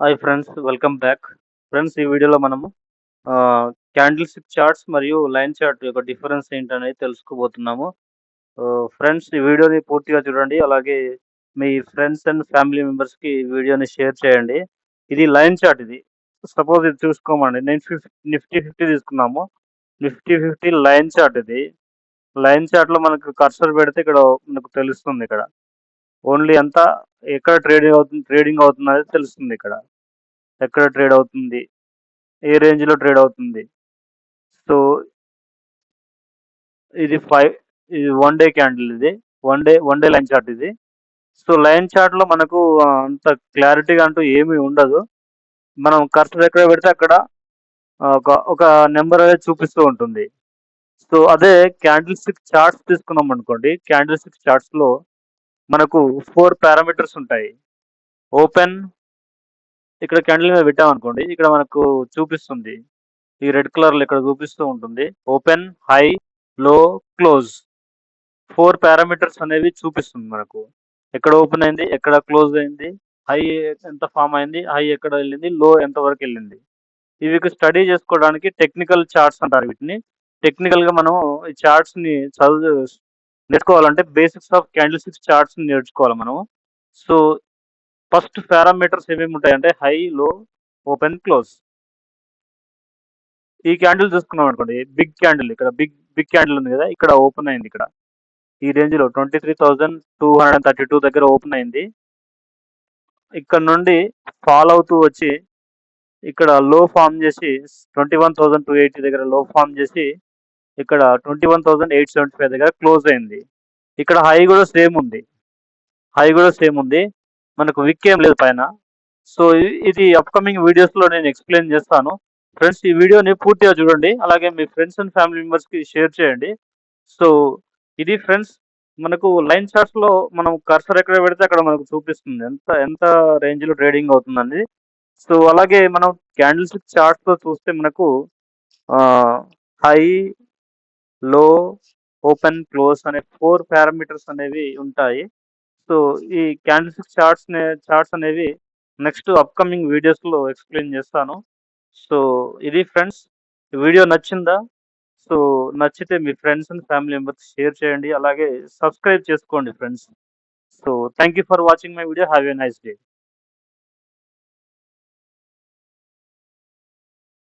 Hi friends, welcome back. Friends, ఈ వీడియోలో మనము క్యాండిల్ స్టిక్ చార్ట్స్ మరియు లైన్ చార్ట్ యొక్క డిఫరెన్స్ ఏంటనేది తెలుసుకోబోతున్నాము. ఫ్రెండ్స్, ఈ వీడియోని పూర్తిగా చూడండి. అలాగే మీ ఫ్రెండ్స్ అండ్ ఫ్యామిలీ మెంబర్స్కి ఈ వీడియోని షేర్ చేయండి. ఇది లైన్ చార్ట్. ఇది సపోజ్ ఇది చూసుకోమండి. నేను నిఫ్టీ 50 తీసుకున్నాము. Nifty 50 line chart. ఇది లైన్ చార్ట్లో మనకు కర్సర్ పెడితే ఇక్కడ మనకు తెలుస్తుంది. ఇక్కడ ఓన్లీ ఎంత ఎక్కడ ట్రేడింగ్ అవుతుంది అనేది తెలుస్తుంది. ఎక్కడ ట్రేడ్ అవుతుంది, ఏ రేంజ్లో ట్రేడ్ అవుతుంది. సో ఇది ఇది 1 డే క్యాండిల్. ఇది వన్ డే లైన్ చార్ట్. ఇది సో లైన్ చార్ట్లో మనకు అంత క్లారిటీగా అంటూ ఏమీ ఉండదు. మనం కర్సర్ ఎక్కడ పెడితే అక్కడ ఒక నెంబర్ అనేది చూపిస్తూ ఉంటుంది. సో అదే క్యాండిల్ స్టిక్ చార్ట్స్ తీసుకున్నాం అనుకోండి. క్యాండిల్ స్టిక్ చార్ట్స్లో మనకు 4 పారామీటర్స్ ఉంటాయి. ఓపెన్, ఇక్కడ క్యాండిల్ మీద పెట్టామనుకోండి, ఇక్కడ మనకు చూపిస్తుంది. ఈ రెడ్ కలర్లో ఇక్కడ చూపిస్తూ ఉంటుంది. ఓపెన్, హై, లో, క్లోజ్. 4 పారామీటర్స్ అనేవి చూపిస్తుంది మనకు. ఎక్కడ ఓపెన్ అయింది, ఎక్కడ క్లోజ్ అయింది, హై ఎంత ఫామ్ అయింది, హై ఎక్కడ వెళ్ళింది, లో ఎంత వరకు వెళ్ళింది. ఇవి స్టడీ చేసుకోవడానికి టెక్నికల్ చార్ట్స్ అంటారు వీటిని. టెక్నికల్గా మనం ఈ చార్ట్స్ని నేర్చుకోవాలంటే బేసిక్స్ ఆఫ్ క్యాండిల్ స్టిక్ చార్ట్స్ని నేర్చుకోవాలి మనం. సో ఫస్ట్ పారామీటర్స్ ఏమేమి ఉంటాయంటే హై, లో, ఓపెన్, క్లోజ్. ఈ క్యాండిల్ చూసుకున్నాం అనుకోండి, బిగ్ క్యాండిల్. ఇక్కడ బిగ్ క్యాండిల్ ఉంది కదా, ఇక్కడ ఓపెన్ అయింది. ఇక్కడ ఈ రేంజ్లో 23,232 దగ్గర ఓపెన్ అయింది. ఇక్కడ నుండి ఫాల్ అవుతూ వచ్చి ఇక్కడ లో ఫామ్ చేసి 21,280 దగ్గర లో ఫామ్ చేసి ఇక్కడ 21,875 దగ్గర క్లోజ్ అయింది. ఇక్కడ హై కూడా సేమ్ ఉంది. మనకు విక్ ఏం లేదు పైన. సో ఇది అప్కమింగ్ వీడియోస్లో నేను ఎక్స్ప్లెయిన్ చేస్తాను. ఫ్రెండ్స్, ఈ వీడియోని పూర్తిగా చూడండి. అలాగే మీ ఫ్రెండ్స్ అండ్ ఫ్యామిలీ మెంబర్స్కి షేర్ చేయండి. సో ఇది ఫ్రెండ్స్, మనకు లైన్ చార్ట్స్లో మనం కర్సర్ ఎక్కడ పెడితే అక్కడ మనకు చూపిస్తుంది ఎంత రేంజ్లో ట్రేడింగ్ అవుతుందండి. సో అలాగే మనం క్యాండిల్ స్టిక్ చార్ట్స్లో చూస్తే మనకు హై, లో, ఓపెన్, క్లోజ్ అనే 4 పారామీటర్స్ అనేవి ఉంటాయి. సో ఈ క్యాండిల్ స్టిక్ చార్ట్స్ అనేవి నెక్స్ట్ అప్కమింగ్ వీడియోస్లో ఎక్స్ప్లెయిన్ చేస్తాను. సో ఇది ఫ్రెండ్స్, వీడియో నచ్చిందా? సో నచ్చితే మీ friends and family members share చేయండి. అలాగే సబ్స్క్రైబ్ చేసుకోండి friends. So thank you for watching my video. Have a nice day.